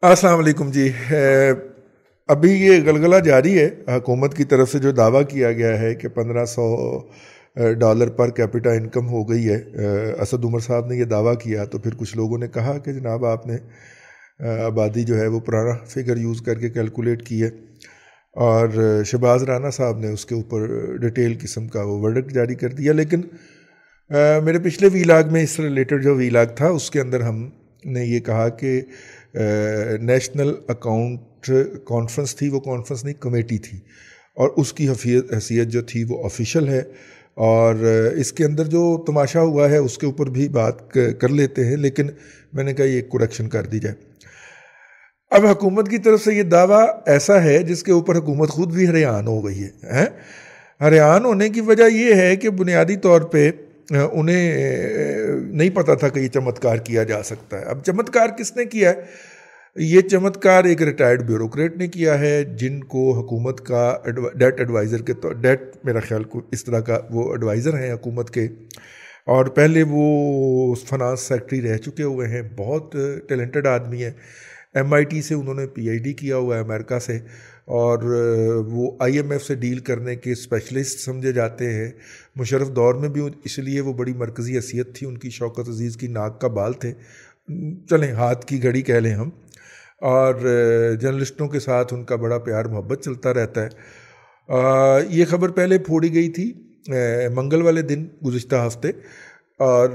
अस्सलाम वालेकुम जी। अभी ये गलगला जारी है। हुकूमत की तरफ से जो दावा किया गया है कि $1500 पर कैपिटा इनकम हो गई है। असद उमर साहब ने ये दावा किया तो फिर कुछ लोगों ने कहा कि जनाब आपने आबादी जो है वो पुराना फिगर यूज़ करके कैलकुलेट की है, और शहबाज राना साहब ने उसके ऊपर डिटेल किस्म का वो वर्डिक्ट जारी कर दिया। लेकिन मेरे पिछले वीलाग में इससे रिलेटेड जो वीलाग था उसके अंदर हमने ये कहा कि नेशनल अकाउंट कॉन्फ्रेंस थी, वो कॉन्फ्रेंस नहीं कमेटी थी, और उसकी हैसियत जो थी वो ऑफिशियल है। और इसके अंदर जो तमाशा हुआ है उसके ऊपर भी बात कर लेते हैं, लेकिन मैंने कहा ये करेक्शन कर दी जाए। अब हुकूमत की तरफ से ये दावा ऐसा है जिसके ऊपर हुकूमत खुद भी हैरान हो गई है। हैरान होने की वजह यह है कि बुनियादी तौर पे उन्हें नहीं पता था कि ये चमत्कार किया जा सकता है। अब चमत्कार किसने किया है? ये चमत्कार एक रिटायर्ड ब्यूरोक्रेट ने किया है, जिनको हुकूमत का डेट एडवाइज़र के तौर, डेट मेरा ख्याल को इस तरह का वो एडवाइज़र हैं हुकूमत के, और पहले वो फाइनेंस सेक्रेटरी रह चुके हुए हैं। बहुत टैलेंटेड आदमी है। MIT से उन्होंने PhD किया हुआ है अमेरिका से, और वो IMF से डील करने के स्पेशलिस्ट समझे जाते हैं। मुशर्रफ दौर में भी इसलिए वो बड़ी मरकज़ी हैसियत थी उनकी, शौकत अजीज़ की नाक का बाल थे, चलें हाथ की घड़ी कह लें हम, और जर्नलिस्टों के साथ उनका बड़ा प्यार मोहब्बत चलता रहता है। ये खबर पहले फोड़ी गई थी मंगल वाले दिन गुज़िश्ता हफ्ते, और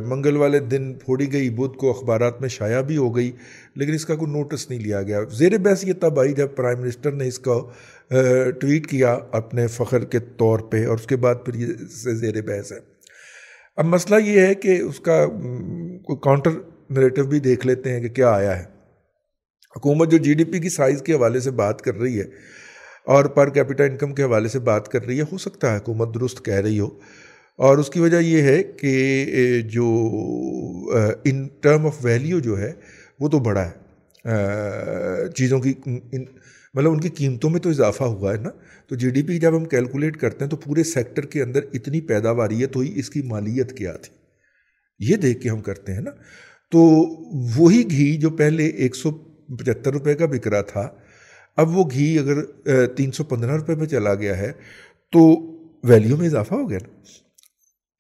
मंगल वाले दिन फोड़ी गई, बुध को अखबारात में शाया भी हो गई, लेकिन इसका कोई नोटिस नहीं लिया गया। ज़ेर बहस ये तब आई जब प्राइम मिनिस्टर ने इसका ट्वीट किया अपने फ़ख्र के तौर पे, और उसके बाद फिर ये ज़ेर बहस है। अब मसला ये है कि उसका कोई काउंटर नरेटिव भी देख लेते हैं कि क्या आया है। हुकूमत जो GDP की साइज़ के हवाले से बात कर रही है और पर कैपिटा इनकम के हवाले से बात कर रही है, हो सकता है हुकूमत दुरुस्त कह रही हो, और उसकी वजह यह है कि जो इन टर्म ऑफ वैल्यू जो है वो तो बड़ा है चीज़ों की, मतलब उनकी कीमतों में तो इजाफा हुआ है ना। तो GDP जब हम कैलकुलेट करते हैं तो पूरे सेक्टर के अंदर इतनी पैदावारियत हुई, इसकी मालियत क्या थी ये देख के हम करते हैं ना। तो वही घी जो पहले 175 रुपये का बिक रहा था, अब वो घी अगर 315 रुपये पे चला गया है तो वैल्यू में इजाफा हो गया ना।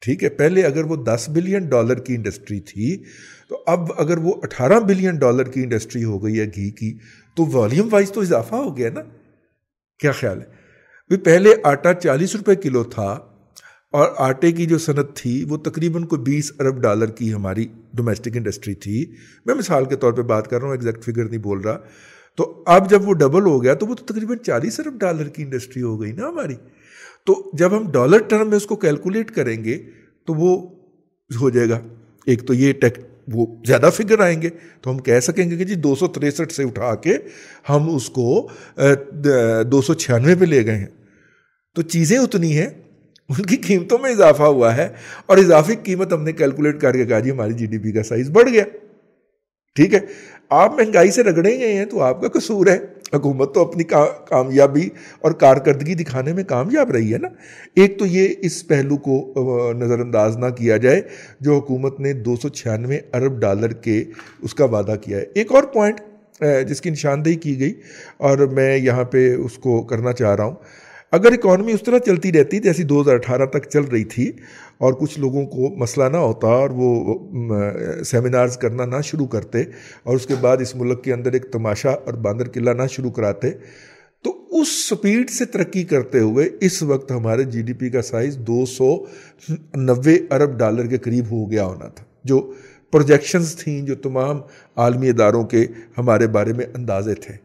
ठीक है, पहले अगर वो $10 बिलियन की इंडस्ट्री थी, तो अब अगर वो $18 बिलियन की इंडस्ट्री हो गई है घी की, तो वॉल्यूम वाइज तो इजाफा हो गया ना। क्या ख्याल है? भाई पहले आटा 40 रुपये किलो था, और आटे की जो सनत थी वो तकरीबन कोई $20 अरब की हमारी डोमेस्टिक इंडस्ट्री थी। मैं मिसाल के तौर पे बात कर रहा हूँ, एग्जैक्ट फिगर नहीं बोल रहा। तो अब जब वो डबल हो गया तो वो तो तकरीबन $40 अरब की इंडस्ट्री हो गई ना हमारी। तो जब हम डॉलर टर्म में उसको कैलकुलेट करेंगे तो वो हो जाएगा, एक तो ये वो ज़्यादा फिगर आएंगे, तो हम कह सकेंगे कि जी 263 से उठा के हम उसको 296 पे ले गए हैं। तो चीज़ें उतनी हैं, उनकी कीमतों में इजाफा हुआ है, और इजाफी कीमत हमने कैलकुलेट करके कहा जी हमारी GDP का साइज बढ़ गया। ठीक है, आप महंगाई से रगड़े गए हैं तो आपका कसूर है। हुकूमत तो अपनी कामयाबी और कारकर्दगी दिखाने में कामयाब रही है ना। एक तो ये इस पहलू को नज़रअंदाज ना किया जाए जो हुकूमत ने $296 अरब के उसका वादा किया है। एक और पॉइंट जिसकी निशानदेही की गई, और मैं यहाँ पे उसको करना चाह रहा हूँ, अगर इकॉनमी उस तरह चलती रहती जैसी 2018 तक चल रही थी, और कुछ लोगों को मसला ना होता और वो सेमिनार्स करना ना शुरू करते, और उसके बाद इस मुल्क के अंदर एक तमाशा और बांदर किला ना शुरू कराते, तो उस स्पीड से तरक्की करते हुए इस वक्त हमारे GDP का साइज़ $290 अरब के करीब हो गया होना था। जो प्रोजेक्शंस थी, जो तमाम आलमी इदारों के हमारे बारे में अंदाजे थे।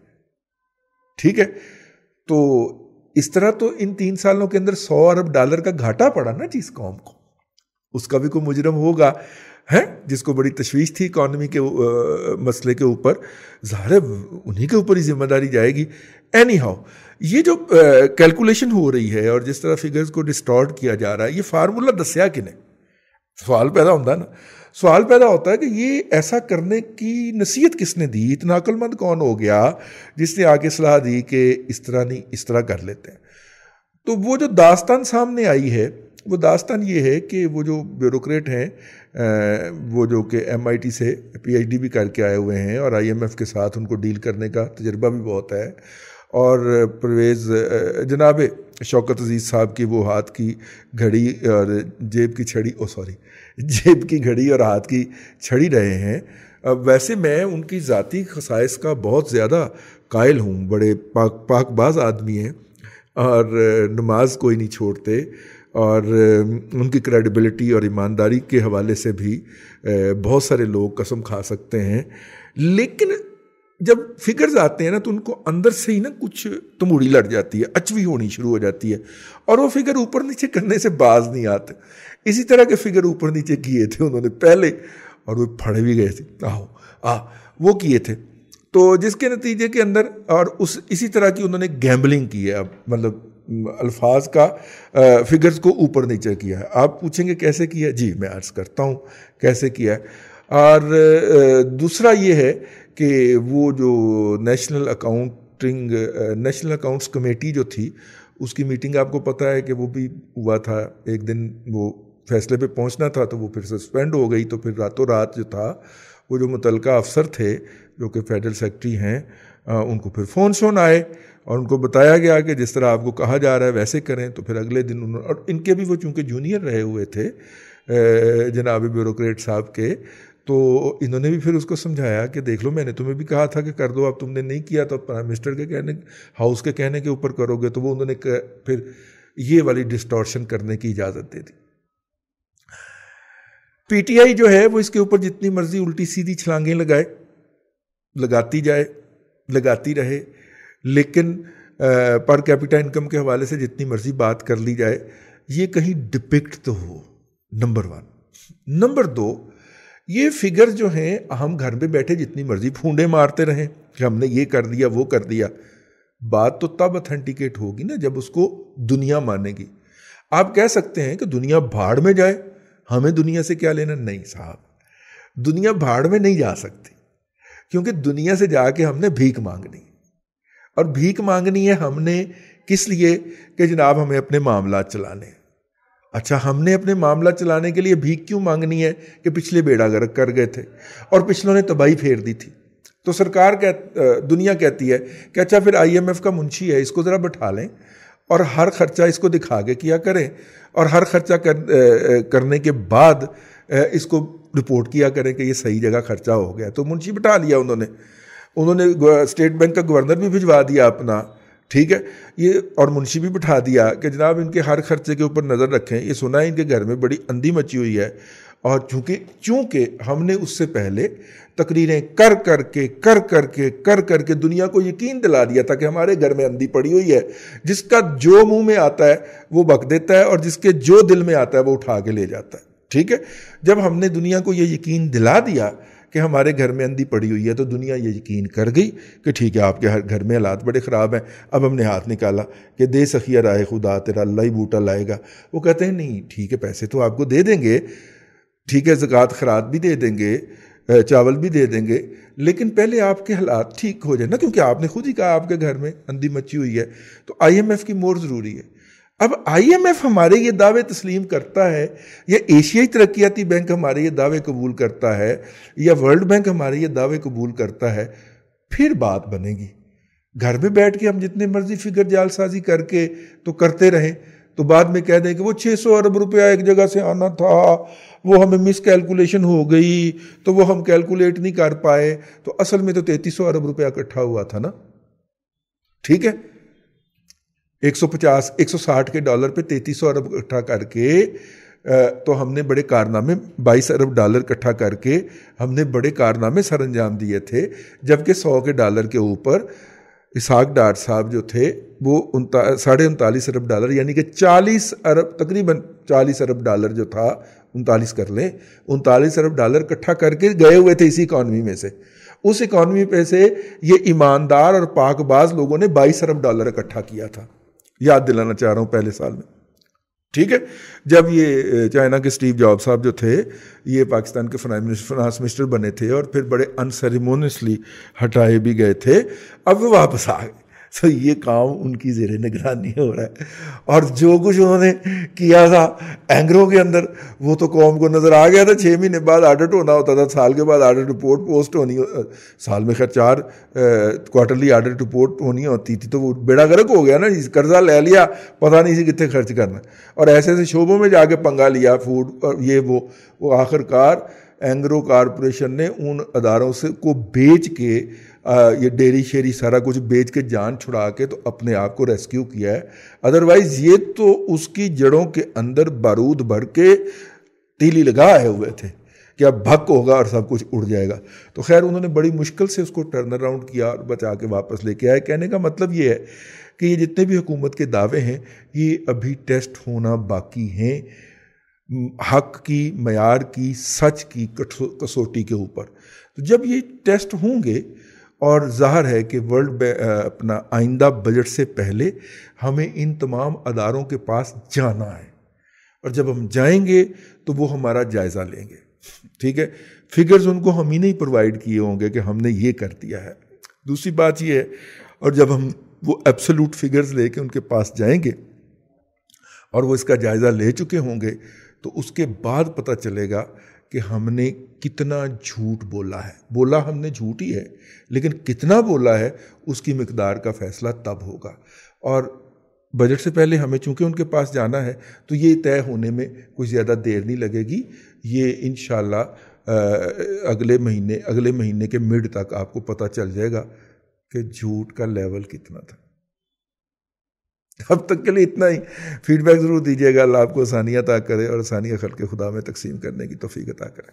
ठीक है, तो इस तरह तो इन 3 सालों के अंदर $100 अरब का घाटा पड़ा ना जिस कौम को, उसका भी कोई मुजरम होगा है, जिसको बड़ी तशवीश थी इकॉनमी के मसले के ऊपर, ज़ाहिर है उन्हीं के ऊपर ही जिम्मेदारी जाएगी। एनी हाउ, ये जो कैलकुलेशन हो रही है और जिस तरह फिगर्स को डिस्टॉर्ट किया जा रहा है, ये फार्मूला दस्या किने? सवाल पैदा होता है ना। सवाल पैदा होता है कि ये ऐसा करने की नसीहत किसने दी? इतना अक्लमंद कौन हो गया जिसने आगे सलाह दी कि इस तरह नहीं, इस तरह कर लेते हैं? तो वो जो दास्तान सामने आई है वो दास्तान ये है कि वो जो ब्यूरोक्रेट हैं, वो जो कि MIT से PhD भी करके आए हुए हैं और IMF के साथ उनको डील करने का तजर्बा भी बहुत है, और परवेज़ जनाब शौकत अजीज़ साहब की वो हाथ की घड़ी और जेब की छड़ी, जेब की घड़ी और हाथ की छड़ी रहे हैं। वैसे मैं उनकी ज़ाती खसाइस का बहुत ज़्यादा कायल हूँ, बड़े पाकबाज आदमी हैं और नमाज कोई नहीं छोड़ते, और उनकी क्रेडिबिलिटी और ईमानदारी के हवाले से भी बहुत सारे लोग कसम खा सकते हैं। लेकिन जब फिगर्स आते हैं ना, तो उनको अंदर से ही ना कुछ तमूड़ी लड़ जाती है, अचवी होनी शुरू हो जाती है, और वो फिगर ऊपर नीचे करने से बाज नहीं आते। इसी तरह के फिगर ऊपर नीचे किए थे उन्होंने पहले, और वो फड़े भी गए थे, वो किए थे, तो जिसके नतीजे के अंदर और इसी तरह की उन्होंने गैम्बलिंग की है। अब मतलब अल्फाज का फिगर्स को ऊपर नीचे किया है। आप पूछेंगे कैसे किया है? जी मैं अर्ज़ करता हूँ कैसे किया है। और दूसरा ये है कि वो जो नेशनल अकाउंट्स कमेटी जो थी, उसकी मीटिंग आपको पता है कि वो भी हुआ था। एक दिन वो फैसले पे पहुंचना था तो वो फिर सस्पेंड हो गई, तो फिर रातों रात जो था वो जो मुतलका अफसर थे जो कि फेडरल सेक्रेटरी हैं, उनको फिर फ़ोन आए और उनको बताया गया कि जिस तरह आपको कहा जा रहा है वैसे करें। तो फिर अगले दिन उन्होंने, और इनके भी वो चूँकि जूनियर रहे हुए थे जनाब ब्यूरोक्रेट साहब के, तो इन्होंने भी फिर उसको समझाया कि देख लो, मैंने तुम्हें भी कहा था कि कर दो, अब तुमने नहीं किया तो प्राइम मिनिस्टर के कहने, हाउस के कहने के ऊपर करोगे। तो वो उन्होंने फिर ये वाली डिस्टॉर्शन करने की इजाज़त दे दी। PTI जो है वो इसके ऊपर जितनी मर्जी उल्टी सीधी छलांगें लगाती जाए, लगाती रहे, लेकिन पर कैपिटा इनकम के हवाले से जितनी मर्जी बात कर ली जाए, ये कहीं डिपिक्ट तो हो, नंबर 1। नंबर 2, ये फिगर जो हैं हम घर में बैठे जितनी मर्जी फूंडे मारते रहें कि हमने ये कर दिया वो कर दिया, बात तो तब ऑथेंटिकेट होगी ना जब उसको दुनिया मानेगी। आप कह सकते हैं कि दुनिया भाड़ में जाए, हमें दुनिया से क्या लेना? नहीं साहब, दुनिया भाड़ में नहीं जा सकती, क्योंकि दुनिया से जाके हमने भीख मांगनी, और भीख मांगनी है हमने किस लिए कि जनाब हमें अपने मामला चलाने। अच्छा, हमने अपने मामला चलाने के लिए भीख क्यों मांगनी है कि पिछले बेड़ा गर्क कर गए थे और पिछलों ने तबाही फेर दी थी। तो दुनिया कहती है कि अच्छा फिर IMF का मुंशी है, इसको ज़रा बैठा लें और हर खर्चा इसको दिखा के किया करें, और हर खर्चा करने के बाद इसको रिपोर्ट किया करें कि ये सही जगह खर्चा हो गया। तो मुंशी बिठा लिया उन्होंने स्टेट बैंक का गवर्नर भी भिजवा दिया अपना, ठीक है, ये, और मुंशी भी बिठा दिया कि जनाब इनके हर खर्चे के ऊपर नज़र रखें। ये सुना है इनके घर में बड़ी अंधी मची हुई है, और चूँकि हमने उससे पहले तकरीरें कर करके दुनिया को यकीन दिला दिया था कि हमारे घर में अंधी पड़ी हुई है, जिसका जो मुंह में आता है वो बक देता है और जिसके जो दिल में आता है वो उठा के ले जाता है। ठीक है, जब हमने दुनिया को ये यकीन दिला दिया कि हमारे घर में अंधी पड़ी हुई है, तो दुनिया ये यकीन कर गई कि ठीक है आपके हर घर में हालात बड़े ख़राब हैं। अब हमने हाथ निकाला कि दे सखिया राय खुदा तेरा अल्लाह ही बूटा लाएगा। वो कहते हैं नहीं ठीक है, पैसे तो आपको दे देंगे, ठीक है, ज़कात खरात भी दे देंगे, चावल भी दे देंगे, लेकिन पहले आपके हालात ठीक हो जाए ना, क्योंकि आपने खुद ही कहा आपके घर में अंधी मची हुई है। तो IMF की मोर ज़रूरी है। अब IMF हमारे ये दावे तस्लीम करता है, या एशियाई तरक्याती बैंक हमारे ये दावे कबूल करता है, या वर्ल्ड बैंक हमारे ये दावे कबूल करता है, फिर बात बनेगी। घर में बैठ के हम जितने मर्जी फिगर जालसाजी करके तो करते रहें, तो बाद में कह दें कि वो 600 अरब रुपया एक जगह से आना था, वो हमें मिस कैलकुलेशन हो गई, तो वो हम कैलकुलेट नहीं कर पाए, तो असल में तो 3300 अरब रुपया इकट्ठा हुआ था ना। ठीक है, 160 के डॉलर पे 3300 अरब इकट्ठा करके तो हमने बड़े कारनामे, 22 अरब डॉलर इकट्ठा करके हमने बड़े कारनामे सर अंजाम दिए थे। जबकि 100 के डॉलर के ऊपर इसहाक डार साहब जो थे वो 39.5 अरब डॉलर, यानी कि 40 अरब, तकरीबन 40 अरब डॉलर जो था, 39 कर लें, 39 अरब डॉलर इकट्ठा करके गए हुए थे इसी इकॉनमी में से। उस इकॉनमी पे से ये ईमानदार और पाकबाज लोगों ने 22 अरब डॉलर इकट्ठा किया था, याद दिलाना चाह रहा हूँ, पहले साल में। ठीक है, जब ये चाइना के स्टीव जॉब्स साहब जो थे, ये पाकिस्तान के फाइनेंस मिनिस्टर बने थे और फिर बड़े अनसेरेमोनियसली हटाए भी गए थे। अब वो वापस आ गए, सो ये काम उनकी ज़ेरे निगरानी हो रहा है। और जो कुछ उन्होंने किया था एंग्रो के अंदर, वो तो कौम को नज़र आ गया था। 6 महीने बाद ऑडिट होना होता था, साल के बाद ऑडिट रिपोर्ट पोस्ट होनी, साल में खैर 4 क्वार्टरली ऑडिट रिपोर्ट होनी होती थी। तो वो बेड़ा गर्क हो गया ना, कर्जा ले लिया, पता नहीं सी कितने खर्च करना, और ऐसे ऐसे शोबों में जाके पंगा लिया, फूड और ये वो आखिरकार एंग्रो कॉरपोरेशन ने उन अदारों से को बेच के ये डेयरी शेरी सारा कुछ बेच के जान छुड़ा के तो अपने आप को रेस्क्यू किया है। अदरवाइज ये तो उसकी जड़ों के अंदर बारूद भर के तीली लगाए हुए थे कि अब भक होगा और सब कुछ उड़ जाएगा। तो खैर उन्होंने बड़ी मुश्किल से उसको टर्न अराउंड किया और बचा के वापस लेके आए। कहने का मतलब ये है कि ये जितने भी हुकूमत के दावे हैं ये अभी टेस्ट होना बाकी हैं, हक की, मयार की, सच की कसौटी के ऊपर। तो जब ये टेस्ट होंगे, और ज़ाहिर है कि वर्ल्ड अपना आइंदा बजट से पहले हमें इन तमाम अदारों के पास जाना है, और जब हम जाएंगे तो वो हमारा जायज़ा लेंगे। ठीक है, फिगर्स उनको हम ही नहीं प्रोवाइड किए होंगे कि हमने ये कर दिया है। दूसरी बात ये है, और जब हम वो एब्सोल्यूट फिगर्स लेके उनके पास जाएंगे और वो इसका जायज़ा ले चुके होंगे, तो उसके बाद पता चलेगा कि हमने कितना झूठ बोला है। बोला हमने झूठ ही है, लेकिन कितना बोला है उसकी मिकदार का फ़ैसला तब होगा। और बजट से पहले हमें चूँकि उनके पास जाना है, तो ये तय होने में कोई ज़्यादा देर नहीं लगेगी। ये इंशाल्लाह अगले महीने के मिड तक आपको पता चल जाएगा कि झूठ का लेवल कितना था। अब तक के लिए इतना ही। फीडबैक ज़रूर दीजिएगा। अल्लाह आपको आसानियाँ अता करे और आसानियाँ खल्क़े खुदा में तकसीम करने की तौफ़ीक़ अता करे।